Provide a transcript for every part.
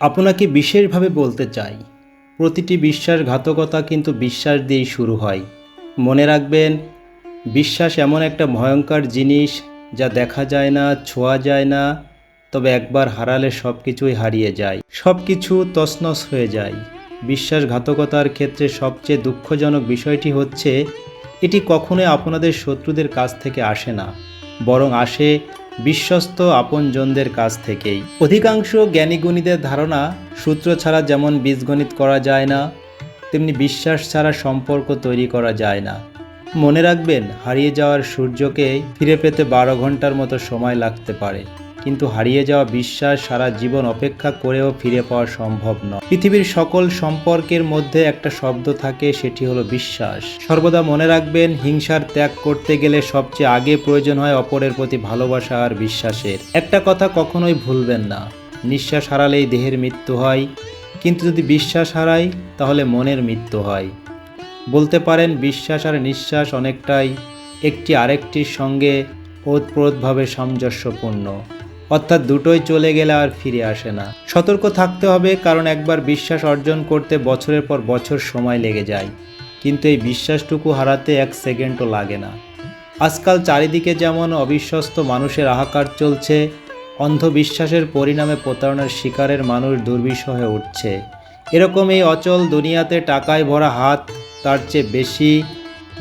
আপনাকে বিশেষভাবে বলতে চাই, প্রতিটি বিশ্বাসঘাতকতা কিন্তু বিশ্বাস দিয়েই শুরু হয়। মনে রাখবেন, বিশ্বাস এমন একটা ভয়ঙ্কর জিনিস যা দেখা যায় না, ছোঁয়া যায় না, তবে একবার হারালে সব কিছুই হারিয়ে যায়, সব কিছু তছনছ হয়ে যায়। বিশ্বাসঘাতকতার ক্ষেত্রে সবচেয়ে দুঃখজনক বিষয়টি হচ্ছে, এটি কখনোই আপনাদের শত্রুদের কাছ থেকে আসে না, বরং আসে বিশ্বস্ত আপনজনদের কাছ থেকেই। অধিকাংশ জ্ঞানীগুণীদের ধারণা, সূত্র ছাড়া যেমন বীজগণিত করা যায় না, তেমনি বিশ্বাস ছাড়া সম্পর্ক তৈরি করা যায় না। মনে রাখবেন, হারিয়ে যাওয়ার সূর্যকে ফিরে পেতে 12 ঘন্টার মতো সময় লাগতে পারে, কিন্তু হারিয়ে যাওয়া বিশ্বাস সারা জীবন অপেক্ষা করেও ফিরে পাওয়া সম্ভব নয়। পৃথিবীর সকল সম্পর্কের মধ্যে একটা শব্দ থাকে, সেটি হলো বিশ্বাস। সর্বদা মনে রাখবেন, হিংসার ত্যাগ করতে গেলে সবচেয়ে আগে প্রয়োজন হয় অপরের প্রতি ভালোবাসা আর বিশ্বাসের। একটা কথা কখনোই ভুলবেন না, নিঃশ্বাস হারালেই দেহের মৃত্যু হয়, কিন্তু যদি বিশ্বাস হারাই তাহলে মনের মৃত্যু হয়। বলতে পারেন, বিশ্বাস আর নিঃশ্বাস অনেকটাই একটি আরেকটির সঙ্গে ওতপ্রোতভাবে সামঞ্জস্যপূর্ণ, অর্থাৎ দুটোই চলে গেলে আর ফিরে আসে না। সতর্ক থাকতে হবে, কারণ একবার বিশ্বাস অর্জন করতে বছরের পর বছর সময় লেগে যায়, কিন্তু এই বিশ্বাসটুকু হারাতে 1 সেকেন্ডও লাগে না। আজকাল চারিদিকে যেমন অবিশ্বস্ত মানুষের হাহাকার চলছে, অন্ধবিশ্বাসের পরিণামে প্রতারণার শিকারের মানুষ দুর্বিষহ হয়ে উঠছে। এরকম এই অচল দুনিয়াতে টাকায় ভরা হাত তার চেয়ে বেশি,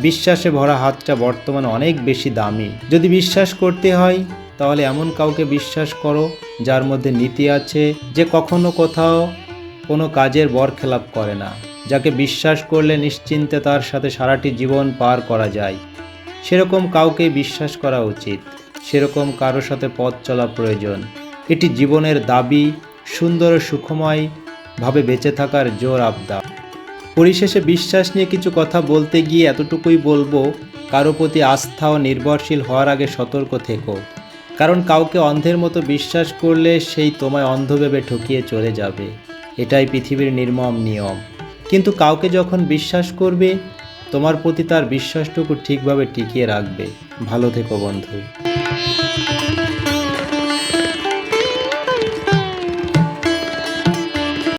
বিশ্বাসে ভরা হাতটা বর্তমানে অনেক বেশি দামি। যদি বিশ্বাস করতে হয়, তাহলে এমন কাউকে বিশ্বাস করো যার মধ্যে নীতি আছে, যে কখনো কোথাও কোনো কাজের বরখেলাপ করে না, যাকে বিশ্বাস করলে নিশ্চিন্তে তার সাথে সারাটি জীবন পার করা যায়। সেরকম কাউকে বিশ্বাস করা উচিত, সেরকম কারোর সাথে পথ চলা প্রয়োজন। এটি জীবনের দাবি, সুন্দর ও সুখময় ভাবে বেঁচে থাকার জোর আবদার। পরিশেষে বিশ্বাস নিয়ে কিছু কথা বলতে গিয়ে এতটুকুই বলবো, কারো প্রতি আস্থা ও নির্ভরশীল হওয়ার আগে সতর্ক থেকো, কারণ কাউকে অন্ধের মতো বিশ্বাস করলে সেই তোমায় অন্ধ ভেবে ঠকিয়ে চলে যাবে। এটাই পৃথিবীর নির্মম নিয়ম। কিন্তু কাউকে যখন বিশ্বাস করবে, তোমার প্রতি তার বিশ্বাসটুকু ঠিকভাবে টিকিয়ে রাখবে। ভালো থেকো বন্ধু।